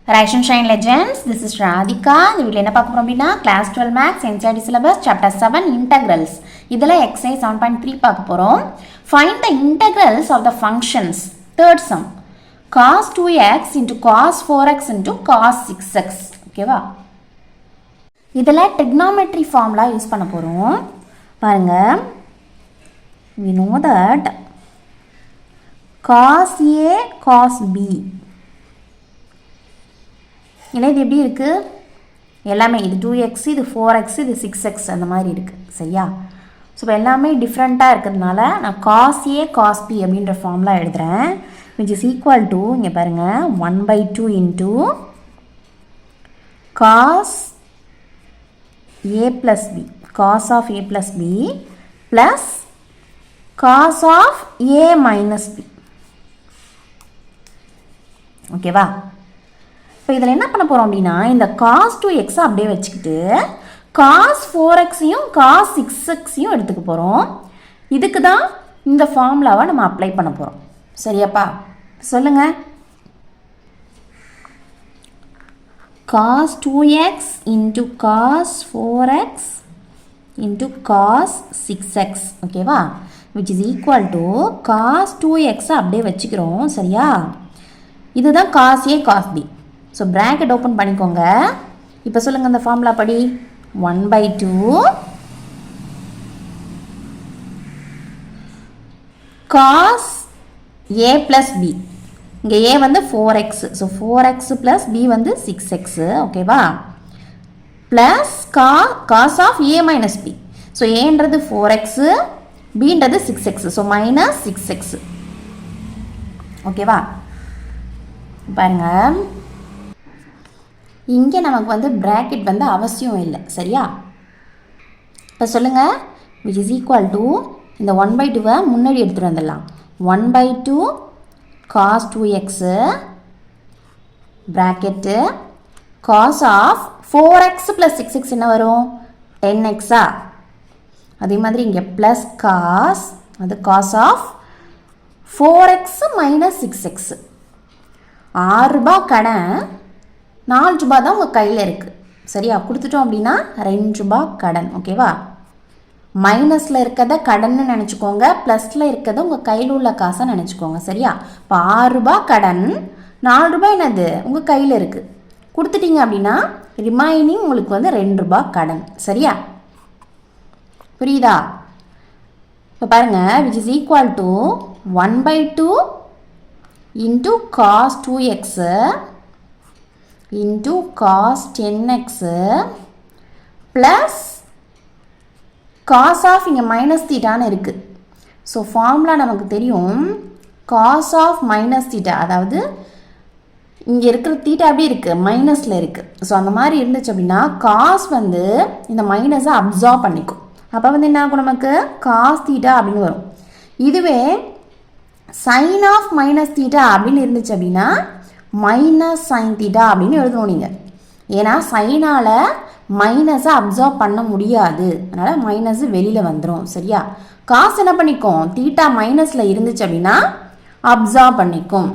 Rise and Shine Legends, this is Radhika. இந்த வீடியோல என்ன பார்க்க போறோம் அப்படினா class 12 maths NCERT syllabus chapter 7 integrals. இதல exercise 7.3 பார்க்க போறோம். Find the integrals of the functions. Third sum. Cos 2x into cos 4x into cos 6x. ஓகேவா? இதல trigonometry formula யூஸ் பண்ண போறோம். பாருங்க. We know that cos A cos B இல்லை இது எப்படி இருக்குது எல்லாமே இது 2x இது 4x இது 6x அந்த மாதிரி இருக்குது சரியா ஸோ இப்போ எல்லாமே டிஃப்ரெண்ட்டாக இருக்கிறதுனால நான் cos A cos B அப்படின்ற ஃபார்முலா எழுதுகிறேன் which is equal to இங்கே பாருங்கள் 1/2 into cos A plus B cos of A plus B plus cos of A minus B ஓகேவா இப்போ இதில் என்ன பண்ண போகிறோம் அப்படின்னா இந்த cos 2x அப்படியே வச்சுக்கிட்டு cos 4xையும் cos 6xையும் எடுத்துக்க போகிறோம் இதுக்கு தான் இந்த ஃபார்முலாவை நம்ம அப்ளை பண்ண போகிறோம் சரியாப்பா சொல்லுங்கள் cos 2x into cos 4x into cos 6x ஓகேவா which is equal to cos 2x அப்படியே வச்சுக்கிறோம் சரியா இதுதான் cos A cos B so bracket open பண்ணிக்கோங்க இப்போ சொல்லுங்கள் இந்த ஃபார்முலா படி 1/2 cos A plus B இங்கே A வந்து 4x so 4x plus B வந்து 6x ஓகேவா plus cos of A minus B so ஏன்றது 4x Bன்றது 6x so minus 6x ஓகேவா பாருங்க இங்கே நமக்கு வந்து bracket வந்து அவசியம் இல்லை சரியா இப்போ சொல்லுங்கள் which is equal to இந்த 1/2 முன்னாடி எடுத்துகிட்டு வந்துடலாம் 1/2 cos 2x bracket cos of 4x plus 6x என்ன வரும் 10x அதே மாதிரி இங்கே plus cos அது cos of 4x minus 6x 6 ரூபாய் கடன் 4 ரூபாய் தான் உங்கள் கையில் இருக்குது சரியா கொடுத்துட்டோம் அப்படின்னா 2 ரூபாய் கடன் ஓகேவா மைனஸில் இருக்கிறத கடன்னு நினச்சிக்கோங்க ப்ளஸில் இருக்கிறத உங்கள் கையில் உள்ள காசை நினச்சிக்கோங்க சரியா இப்போ 6 ரூபாய் கடன் 4 ரூபாய் என்னது உங்கள் கையில் இருக்குது கொடுத்துட்டீங்க அப்படின்னா ரிமைனிங் உங்களுக்கு வந்து 2 ரூபாய் கடன் சரியா புரியுதா இப்போ பாருங்கள் which is equal to 1/2 into cos 2x into cos 10x plus cos of இங்கே மைனஸ் தீட்டான்னு இருக்குது ஸோ ஃபார்முலா நமக்கு தெரியும் cos of மைனஸ் தீட்டா அதாவது இங்கே இருக்கிற தீட்டா அப்படி இருக்குது மைனஸில் இருக்குது ஸோ அந்த மாதிரி இருந்துச்சு அப்படின்னா cos வந்து இந்த மைனஸை அப்சார்ப் பண்ணிக்கும் அப்போ வந்து என்ன ஆகும் நமக்கு cos தீட்டா அப்படின்னு வரும் இதுவே sin of மைனஸ் தீட்டா அப்படின்னு இருந்துச்சு அப்படின்னா மைனஸ் சைன் தீட்டா அப்படின்னு எழுதணும் நீங்கள் ஏன்னா சைனால் மைனஸை அப்சார்ப் பண்ண முடியாது அதனால் மைனஸு வெளியில் வந்துடும் சரியா காசு என்ன பண்ணிக்கும் தீட்டா மைனஸில் இருந்துச்சு அப்படின்னா அப்சார்ப் பண்ணிக்கும்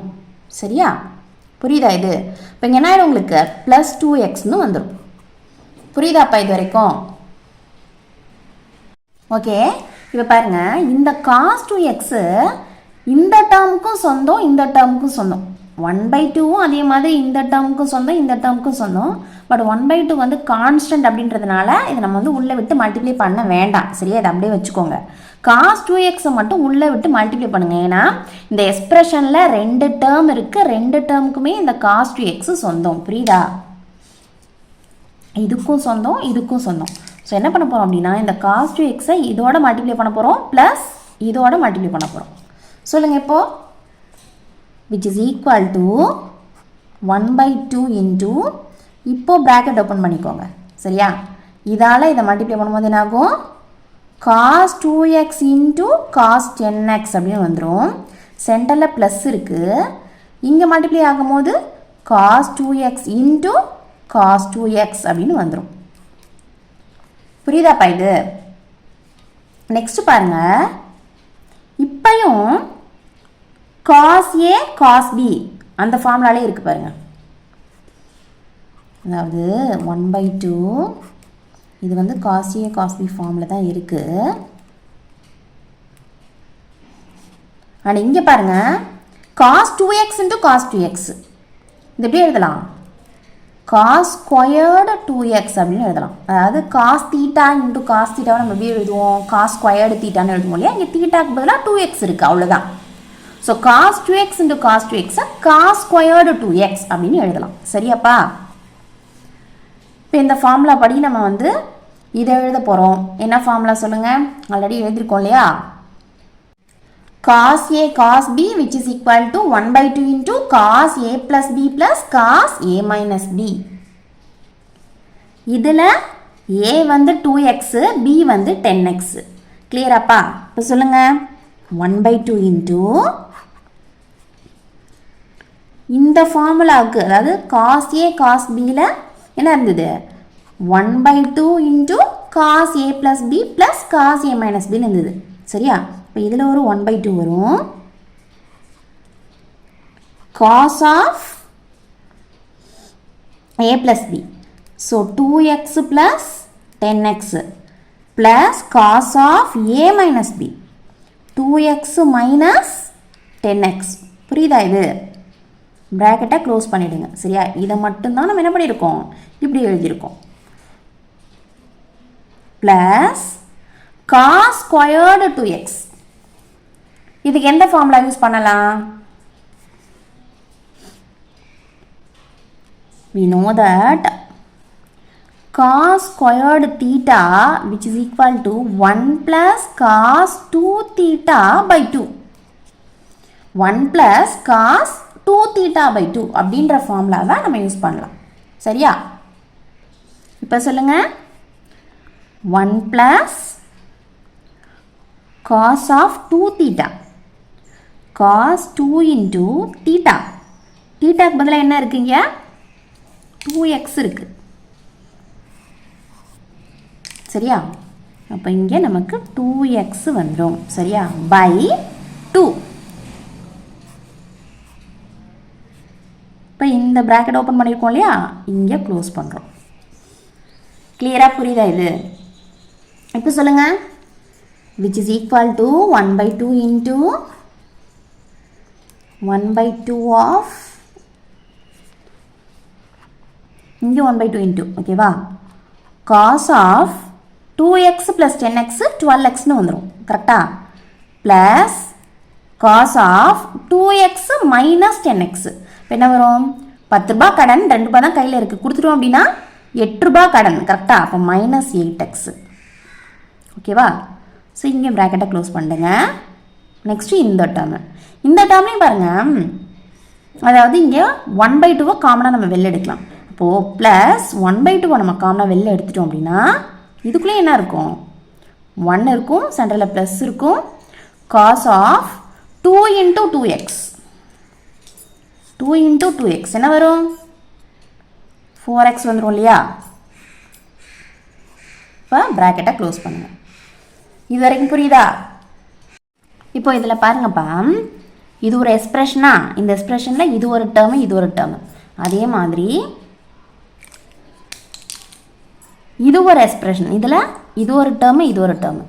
சரியா புரியுதா இது இப்போ இங்கே என்ன ஆகிடும் உங்களுக்கு ப்ளஸ் 2xன்னு வந்துடும் புரியுதாப்பா இது வரைக்கும் ஓகே இப்போ பாருங்கள் இந்த காஸ் 2x இந்த டேர்முக்கும் சொந்தம் இந்த டேர்முக்கும் சொந்தம் 1/2 அதே மாதிரி இந்த டேர்முக்கும் சொந்தம் இந்த டேர்முக்கும் சொந்தம் பட் 1/2 வந்து கான்ஸ்டன்ட் அப்படின்றதுனால இதை நம்ம வந்து உள்ளே விட்டு மல்டிப்ளை பண்ண வேண்டாம் சரியா இதை அப்படியே வச்சுக்கோங்க cos 2x மட்டும் உள்ளே விட்டு மல்டிப்ளை பண்ணுங்க ஏன்னா இந்த எக்ஸ்பிரஷனில் 2 டேர்ம் இருக்குது 2 டேர்முக்குமே இந்த cos 2x சொந்தம் புரியுதா இதுக்கும் சொந்தம் இதுக்கும் சொந்தம் ஸோ என்ன பண்ண போகிறோம் அப்படின்னா இந்த cos 2xஐ இதோட மல்டிப்ளை பண்ண போகிறோம் ப்ளஸ் இதோட மல்டிப்ளை பண்ண போகிறோம் சொல்லுங்கள் இப்போது which is equal to 1/2 into இப்போ bracket open பண்ணிக்கோங்க சரியா இதால் இதை மல்டிப்ளை பண்ணும்போது என்ன ஆகும் cos 2x into cos 10x அப்படின்னு வந்துடும் சென்டரில் ப்ளஸ் இருக்குது இங்கே மல்டிப்ளை ஆகும்போது cos 2x into cos 2x அப்படின்னு வந்துடும் புரியுதாப்பா இது நெக்ஸ்ட் பாருங்கள் இப்பையும் cos A cos B அந்த ஃபார்முலாலே இருக்குது பாருங்கள் அதாவது 1/2 இது வந்து cos A cos B ஃபார்மில் தான் இருக்குது. அண்ட் இங்கே பாருங்கள் cos 2x into cos 2x இது எப்படி எழுதலாம்? cos squared 2x அப்படின்னு எழுதலாம். அதாவது cos theta into cos theta நம்ம எப்படி எழுதுவோம்? cos squared thetaன்னு எழுதுவோம் இல்லையா? இங்கே தீட்டாக்கு பதிலாக 2x இருக்குது, அவ்வளோதான். So cos 2x into cos 2x cos squared 2x அப்படின்னு எழுதலாம். சரியாப்பா? இப்போ இந்த ஃபார்முலா படி நம்ம வந்து இதை எழுத போகிறோம். என்ன ஃபார்முலா சொல்லுங்கள்? ஆல்ரெடி எழுதியிருக்கோம் இல்லையா? cos A cos B which is equal to 1/2 into cos A plus B plus cos A minus B. இதில் A வந்து 2x, B வந்து 10x. கிளியராப்பா? இப்போ சொல்லுங்கள் 1/2 into இந்த ஃபார்முலாவுக்கு, அதாவது cos A cos Bயில் என்ன இருந்தது? 1/2 into cos A plus B plus cos A minus B இருந்தது. சரியா? இப்போ இதில் ஒரு 1/2 வரும். cos of A plus B. So 2x plus 10x plus cos of A minus B. 2x minus 10x. புரியுதா இது? ப்ராக்கெட்டை க்ளோஸ் பண்ணிவிடுங்க. சரியா? இதை மட்டும்தான் நம்ம என்ன பண்ணியிருக்கோம்? இப்படி எழுதியிருக்கோம். Plus cos squared 2x. இதுக்கு எந்த ஃபார்முலா யூஸ் பண்ணலாம்? we know that cos squared theta which is equal to 1 plus cos 2 theta by 2. 1 plus cos 2 theta by 2 அப்படின்ற ஃபார்முலா தான் நம்ம யூஸ் பண்ணலாம். சரியா? இப்போ சொல்லுங்க 1 plus cos of 2 theta cos 2 into theta. thetaக்கு பதிலாக என்ன இருக்குங்க? 2x இருக்கு. சரியா? அப்போ இங்கே நமக்கு 2x வந்துடும். சரியா? by 2. இப்போ இந்த ப்ராக்கெட் ஓப்பன் பண்ணியிருக்கோம் இல்லையா? இங்கே க்ளோஸ் பண்ணுறோம். கிளியராக புரியுதா இது? இப்போ சொல்லுங்கள் which is equal to 1/2 into 1/2 of இங்கே 1/2 into ஓகேவா? cos of 2x plus 10x 12xன்னு வந்துடும். கரெக்டா? Plus cos of 2x minus 10x. இப்போ என்ன வரும்? 10 ரூபாய் கடன், 2 ரூபாய் தான் கையில் இருக்குது, கொடுத்துட்டோம் அப்படின்னா 8 ரூபாய் கடன். கரெக்டா? அப்போ minus 8x. ஓகேவா? ஸோ இங்கே ப்ராக்கெட்டை க்ளோஸ் பண்ணுங்க. நெக்ஸ்ட்டு இந்த டேர்ம்லையும் பாருங்கள், அதாவது இங்கே 1/2 காமனாக நம்ம வெளில எடுக்கலாம். அப்போது ப்ளஸ் 1/2 நம்ம காமனாக வெளில எடுத்துட்டோம் அப்படின்னா இதுக்குள்ளே என்ன இருக்கும்? 1 இருக்கும், சென்டரில் ப்ளஸ் இருக்கும். cos of 2 into 2x 2 into 2x என்ன வரும்? 4x வந்துடும் இல்லையா? இப்போ ப்ராக்கெட்டை க்ளோஸ் பண்ணுங்கள். இது வரைக்கும் புரியுதா? இப்போ இதில் பாருங்கப்பா, இது ஒரு எக்ஸ்பிரஷனா? இந்த எக்ஸ்பிரஷனில் இது ஒரு டேர்மு, இது ஒரு டேர்மு. அதே மாதிரி இது ஒரு எக்ஸ்பிரஷன், இதில் இது ஒரு டேர்மு, இது ஒரு டேர்மு.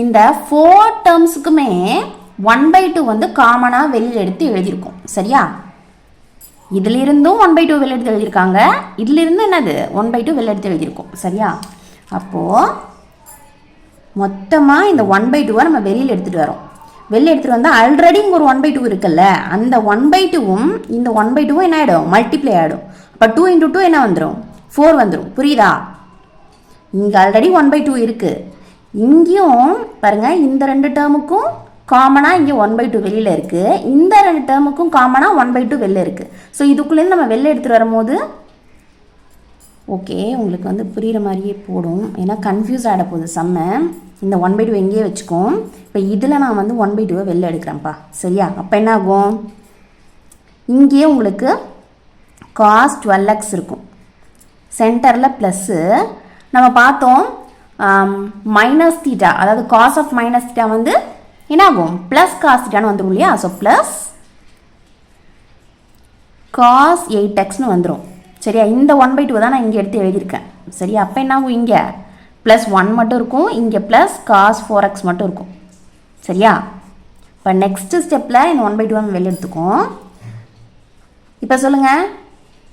இந்த 4 டேர்ம்ஸுக்குமே 1/2 வந்து காமனாக வெளியில் எடுத்து எழுதியிருக்கோம். சரியா? இதிலிருந்தும் 1/2 வெளியில் எடுத்து எழுதியிருக்காங்க, இதிலிருந்து என்னது 1/2 வெளியில் எடுத்து எழுதியிருக்கோம். சரியா? அப்போது மொத்தமாக இந்த 1/2 நம்ம வெளியில் எடுத்துகிட்டு வரோம். வெளியில் எடுத்துகிட்டு வந்தால் ஆல்ரெடி இங்கே ஒரு 1/2 இருக்குல்ல, அந்த 1/2வும் இந்த 1/2வும் என்ன ஆகிடும்? மல்டிப்ளை ஆகிடும். அப்போ 2 into 2 என்ன வந்துடும்? 4 வந்துடும். புரியுதா? இங்கே ஆல்ரெடி 1/2 இருக்குது. இங்கேயும் பாருங்கள், இந்த 2 டேர்முக்கும் காமனாக இங்கே 1/2 வெளியில் இருக்குது, இந்த 2 டேர்முக்கும் காமனாக 1/2 வெளியில் இருக்குது. ஸோ இதுக்குள்ளேருந்து நம்ம வெளில எடுத்துகிட்டு வரும்போது ஓகே உங்களுக்கு வந்து புரிகிற மாதிரியே போடும், ஏன்னா கன்ஃபியூஸ் ஆகிட போகுது செம்ம. இந்த 1/2 எங்கேயே வச்சுக்கோம். இப்போ இதில் நான் வந்து 1/2 வெளில எடுக்கிறேன்ப்பா. சரியா? அப்போ என்ன ஆகும்? இங்கேயே உங்களுக்கு cos 12x இருக்கும், சென்டரில் ப்ளஸ்ஸு நம்ம பார்த்தோம் மைனஸ் தீட்டா, அதாவது cos of மைனஸ் தீட்டா வந்து என்ன ஆகும்? ப்ளஸ் காஸ் தீட்டான்னு வந்துடும் இல்லையா? ஸோ ப்ளஸ் cos 8xன்னு வந்துடும். சரியா? இந்த 1/2 தான் நான் இங்கே எடுத்து எழுதியிருக்கேன். சரியா? அப்போ என்ன ஆகும், இங்கே +1 மட்டும் இருக்கும், இங்கே ப்ளஸ் காஸ் 4x மட்டும் இருக்கும். சரியா? இப்போ நெக்ஸ்ட் ஸ்டெப்பில் இந்த 1/2 வெளியே எடுத்துக்கும். இப்போ சொல்லுங்கள்,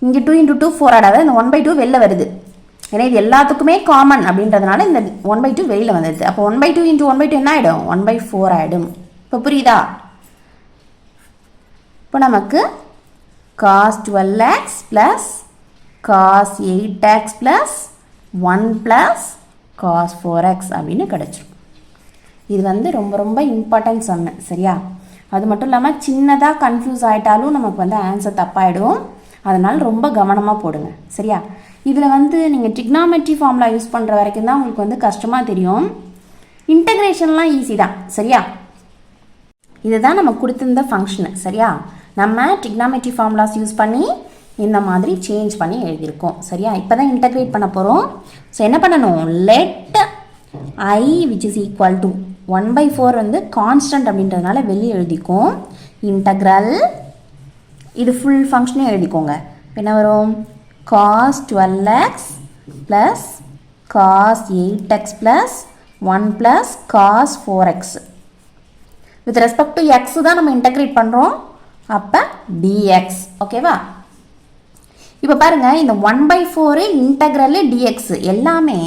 இங்கே 2 × 2 4 ஆடாது, இந்த 1/2 வெளில வருது. ஏன்னா இது எல்லாத்துக்குமே காமன் அப்படின்றதுனால இந்த 1/2 வெளியில் வந்துடுது. அப்போ 1/2 × 1/2 என்ன ஆகிடும், 1/4 ஆகிடும். இப்போ புரியுதா? இப்போ நமக்கு cos 12x + cos 8x + 1 + cos 4x அப்படின்னு கிடச்சிரும். இது வந்து ரொம்ப ரொம்ப இம்பார்ட்டன்ட் சொன்னேன். சரியா? அது மட்டும் இல்லாமல் சின்னதாக கன்ஃபியூஸ் ஆகிட்டாலும் நமக்கு வந்து ஆன்சர் தப்பாயிடும். அதனால் ரொம்ப கவனமாக போடுங்க. சரியா? இதில் வந்து நீங்கள் ட்ரிக்னாமெட்ரி ஃபார்முலா யூஸ் பண்ணுற வரைக்கும் தான் உங்களுக்கு வந்து கஷ்டமாக தெரியும். இன்டகிரேஷன்லாம் ஈஸி தான். சரியா? இதுதான் நம்ம கொடுத்துருந்த ஃபங்க்ஷனு. சரியா? நம்ம ட்ரிக்னாமெட்ரி ஃபார்முலாஸ் யூஸ் பண்ணி இந்த மாதிரி சேஞ்ச் பண்ணி எழுதியிருக்கோம். சரியா? இப்போ தான் இன்டகிரேட் பண்ண போகிறோம். ஸோ என்ன பண்ணணும், let I which is equal to 1/4 வந்து கான்ஸ்டன்ட் அப்படின்றதுனால வெளியே எழுதிக்கும். இன்டகிரல் இது ஃபுல் ஃபங்க்ஷனே எழுதிக்கோங்க. என்ன வரும், cos 12x + cos 8x + 1 + cos 4x. With respect to x தான் நம்ம இன்டகிரேட் பண்ணுறோம். அப்போ dx. ஓகேவா? இப்போ பாருங்கள், இந்த 1/4 இன்டகிரல் dx எல்லாமே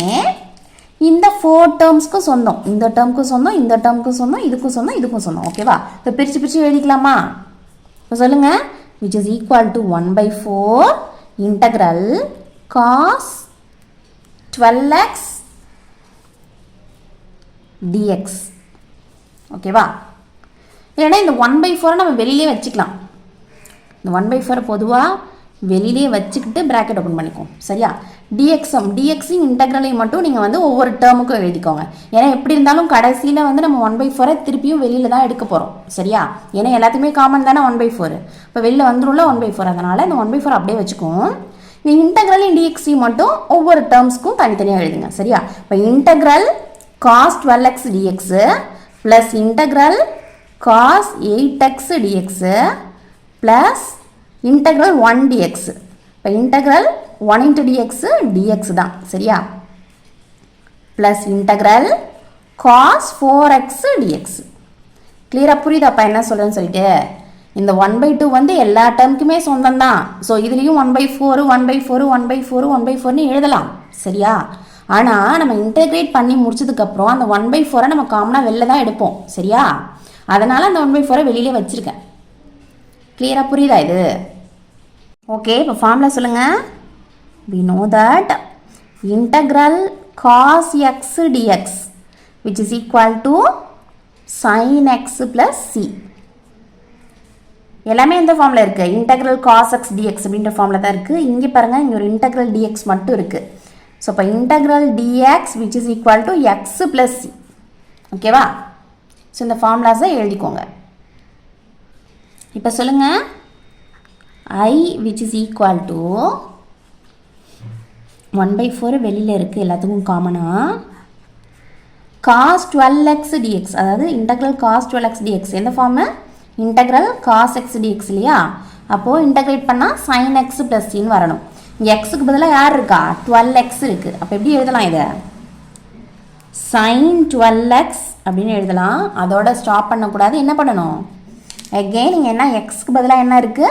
இந்த 4 டேர்ம்ஸ்க்கு சொந்தம். இந்த டேர்முக்கு சொந்தம், இந்த டேர்முக்கு சொந்தம், இதுக்கும் சொந்தம், இதுக்கும் சொந்தம். ஓகேவா? இப்போ பிரித்து எழுதிக்கலாமா? இப்போ சொல்லுங்கள், which is equal to 1/4 integral cos 12x dx. ஓகேவா? இல்லைன்னா இந்த 1/4 நம்ம வெளியிலே வச்சுக்கலாம். இந்த 1/4 பொதுவாக வெளியிலே வச்சுக்கிட்டு ப்ராக்கெட் ஓப்பன் பண்ணிக்கோம். சரியா? டிஎக்ஸின் இன்டெக்ரலை மட்டும் நீங்கள் வந்து ஒவ்வொரு டேர்முக்கும் எழுதிக்கோங்க. ஏன்னா எப்படி இருந்தாலும் கடைசியில் வந்து நம்ம 1/4 திருப்பியும் வெளியில் தான் எடுக்க போகிறோம். சரியா? ஏன்னா எல்லாத்துக்குமே காமன் தானே 1/4. இப்போ வெளியில் வந்துடும்ல 1/4. அதனால் இந்த 1/4 அப்படியே வச்சுக்குவோம். இந்த இன்டெக்ரல் டிஎக்ஸி மட்டும் ஒவ்வொரு டேர்ம்ஸ்க்கும் தனித்தனியாக எழுதுங்க. சரியா? இப்போ integral cos 12x dx plus integral cos 8x dx plus integral 1 dx. இப்போ இன்டெக்ரல் 1 × dx dx தான். சரியா? Plus integral cos 4x dx. கிளியராக புரியுதாப்பா என்ன சொல்கிறேன்னு சொல்லிட்டு? இந்த 1/2 வந்து எல்லா டேர்முக்குமே சொந்தம் தான். ஸோ இதுலேயும் 1/4 1/4 1/4 1/4ன்னு எழுதலாம். சரியா? ஆனால் நம்ம இன்டெகிரேட் பண்ணி முடிச்சதுக்கப்புறம் அந்த 1/4 நம்ம காமனாக வெளில தான் எடுப்போம். சரியா? அதனால் அந்த 1/4 வெளியிலே வச்சுருக்கேன். கிளியராக புரியுதா இது? ஓகே, இப்போ ஃபார்முலா சொல்லுங்கள். we know that integral cos x dx which is equal to sin x plus c. எல்லாமே இந்த ஃபார்முலா இருக்குது. இன்டெக்ரல் cos x dx அப்படின்ற ஃபார்முலா தான் இருக்குது. இங்கே பாருங்கள், இங்கே ஒரு இன்டெக்ரல் dx மட்டும் இருக்குது. ஸோ இப்போ integral dx which is equal to x plus c. ஓகேவா? ஸோ இந்த ஃபார்முலாஸை எழுதிக்கோங்க. இப்போ சொல்லுங்கள், I which is equal to 1/4 வெளியில் இருக்குது எல்லாத்துக்கும் காமனாக cos 12x dx, அதாவது இன்டெக்ரல் cos 12x dx எந்த form, integral cos x dx இல்லையா? அப்போது இன்டெகிரேட் பண்ணால் sin x plus cன்னு வரணும். இங்கே எக்ஸுக்கு பதிலாக யார் இருக்கா, 12x இருக்குது. அப்போ எப்படி எழுதலாம் இதை, sin 12x அப்படின்னு எழுதலாம். அதோட ஸ்டாப் பண்ணக்கூடாது. என்ன பண்ணணும், அகெயின் இங்கே என்ன எக்ஸுக்கு பதிலாக என்ன இருக்குது,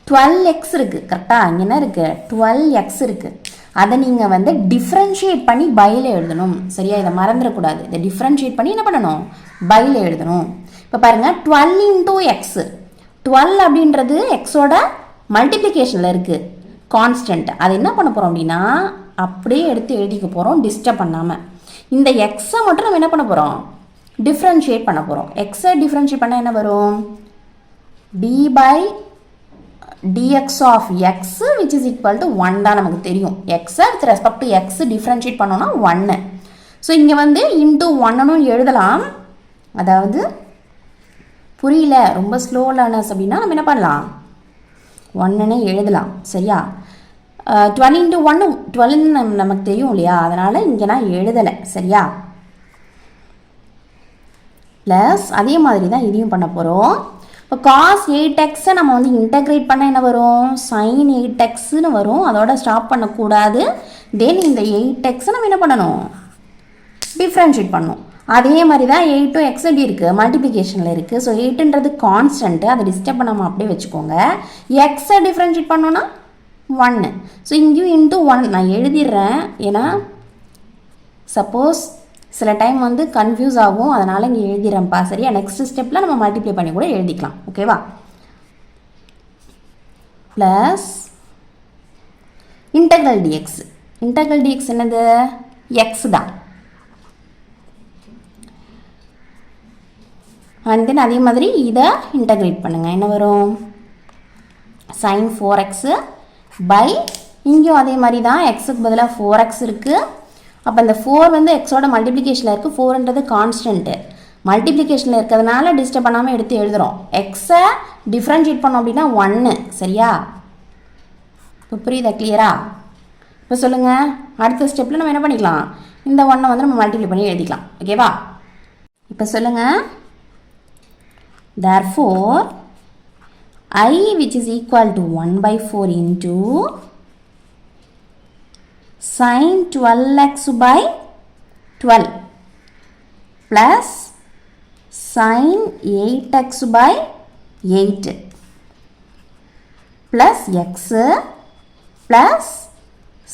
12x இருக்குது. கரெக்டாக இங்கே என்ன இருக்குது, 12x இருக்குது. அதை நீங்கள் வந்து டிஃப்ரென்ஷியேட் பண்ணி பையில் எழுதணும். சரியா? இதை மறந்துடக்கூடாது. இதை டிஃப்ரென்ஷியேட் பண்ணி என்ன பண்ணணும், பையில் எழுதணும். இப்போ பாருங்கள், 12 × x. 12 அப்படின்றது எக்ஸோட மல்டிப்ளிகேஷனில் இருக்குது, கான்ஸ்டன்ட். அது என்ன பண்ண போகிறோம் அப்படின்னா அப்படியே எடுத்து எழுதிக்க போகிறோம், டிஸ்டர்ப் பண்ணாமல். இந்த எக்ஸை மட்டும் நம்ம என்ன பண்ண போகிறோம், டிஃப்ரென்ஷியேட் பண்ண போகிறோம். எக்ஸை டிஃப்ரென்ஷியேட் பண்ணால் என்ன வரும், d/dx of x which is equal to 1 தான் நமக்கு தெரியும். எக்ஸை with respect to X differentiate பண்ணோன்னா 1. ஸோ இங்கே வந்து இன்ட்டு 1ன்னு எழுதலாம். அதாவது புரியல, ரொம்ப ஸ்லோ லேர்னர்ஸ் அப்படின்னா நம்ம என்ன பண்ணலாம், 1ன்னு எழுதலாம். சரியா? 12 × 1 12ன்னு நமக்கு தெரியும் இல்லையா? அதனால் இங்கே நான் எழுதலை. சரியா? ப்ளஸ் அதே மாதிரி தான் இதையும் பண்ண போகிறோம். இப்போ காஸ் 8xை நம்ம வந்து இன்டகிரேட் பண்ணால் என்ன வரும், சைன் 8xன்னு வரும். அதோட ஸ்டாப் பண்ணக்கூடாது. தென் இந்த 8xை நம்ம என்ன பண்ணணும், டிஃப்ரென்ஷியேட் பண்ணணும். அதே மாதிரி தான் 8 x எப்படி இருக்குது, மல்டிப்ளிகேஷனில் இருக்குது. ஸோ 8ன்றது கான்ஸ்டன்ட்டு, அதை டிஸ்டர்ப் பண்ணாமல் அப்படியே வச்சுக்கோங்க. எக்ஸை டிஃப்ரென்ஷியேட் பண்ணோன்னா 1. ஸோ இங்கேயும் இன்ட்டு 1 நான் எழுதிடுறேன். ஏன்னா சப்போஸ் சில டைம் வந்து கன்ஃபியூஸ் ஆகும், அதனால் இங்கே எழுதிடுறேன்ப்பா. சரியா, நெக்ஸ்ட் ஸ்டெப்பில் நம்ம மல்டிப்ளை பண்ணி கூட எழுதிக்கலாம். ஓகேவா, plus integral dx. Integral dx என்னது, எக்ஸ் தான். அண்ட் தென் அதே மாதிரி இதை இன்டகிரேட் பண்ணுங்கள். என்ன வரும், sin 4x பை இங்கேயும் அதே மாதிரி தான், எக்ஸுக்கு பதிலாக 4x இருக்குது. அப்போ இந்த 4 வந்து எக்ஸோட மல்டிப்ளிகேஷனில் இருக்குது. 4ன்றது கான்ஸ்டன்ட்டு, மல்டிப்ளிகேஷனில் இருக்கிறதுனால டிஸ்டர்ப் பண்ணாமல் எடுத்து எழுதுகிறோம். எக்ஸை டிஃப்ரென்ஷியேட் பண்ணோம் அப்படின்னா 1. சரியா, இப்போ புரியுதா, கிளியரா? இப்போ சொல்லுங்கள், அடுத்த ஸ்டெப்பில் நம்ம என்ன பண்ணிக்கலாம், இந்த 1 வந்து நம்ம மல்டிப்ளை பண்ணி எழுதிக்கலாம். ஓகேவா, இப்போ சொல்லுங்கள், therefore I which is equal to 1/4 into sin 12x by 12 plus sin 8x by 8 plus x plus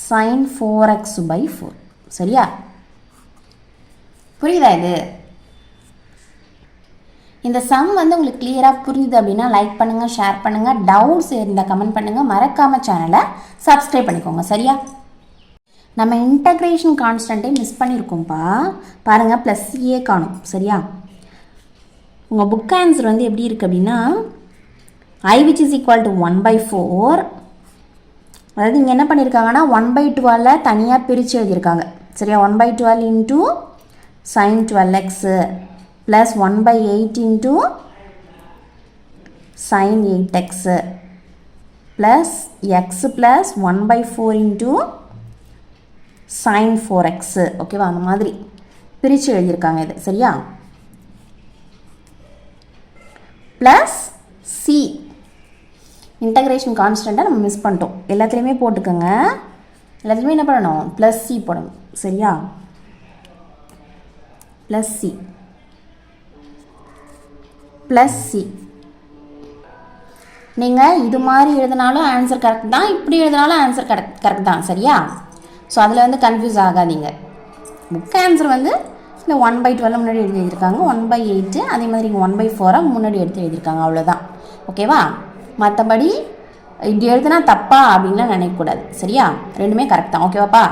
sin 4x by 4. சரியா, புரியுதா? இது இந்த சம் வந்து உங்களுக்கு கிளியராக புரிஞ்சுது அப்படின்னா லைக் பண்ணுங்கள், ஷேர் பண்ணுங்கள். டவுட்ஸ் இருந்தால் கமெண்ட் பண்ணுங்கள். மறக்காமல் சேனலை சப்ஸ்கிரைப் பண்ணிக்கோங்க. சரியா, நம்ம இன்டகிரேஷன் கான்ஸ்டன்ட்டை மிஸ் பண்ணியிருக்கோம்ப்பா. பாருங்கள், ப்ளஸ் சிஏ காணும். சரியா, உங்கள் புக் ஆன்சர் வந்து எப்படி இருக்குது அப்படின்னா I which is equal to 1/4. அதாவது இங்கே என்ன பண்ணியிருக்காங்கன்னா 1/12 தனியாக பிரித்து எழுதியிருக்காங்க. சரியா, 1/12 into sin 12x plus 1/8 into sin 8x plus x plus 1/4 into sin 4x. ஓகேவா, அந்த மாதிரி பிரித்து எழுதியிருக்காங்க இது. சரியா, ப்ளஸ் சி இன்டகிரேஷன் கான்ஸ்டண்ட்டாக நம்ம மிஸ் பண்ணிட்டோம். எல்லாத்துலேயுமே போட்டுக்கோங்க. எல்லாத்துலேயுமே என்ன பண்ணணும், ப்ளஸ் சி போடணும். சரியா, ப்ளஸ் சி ப்ளஸ் சி. நீங்கள் இது மாதிரி எழுதினாலும் ஆன்சர் கரெக்ட் தான், இப்படி எழுதினாலும் ஆன்சர் கரெக்ட் தான். சரியா, ஸோ அதில் வந்து கன்ஃபியூஸ் ஆகாதீங்க. புக் ஆன்சர் வந்து இந்த 1/12 முன்னாடி எழுதி எழுதியிருக்காங்க, 1/8 அதே மாதிரி இங்கே 1/4 முன்னாடி எடுத்து எழுதியிருக்காங்க. அவ்வளோதான். ஓகேவா, மற்றபடி இப்படி எழுதுனா தப்பா அப்படின்லாம் நினைக்கக்கூடாது. சரியா, ரெண்டுமே கரெக்ட் தான். ஓகேவாப்பா.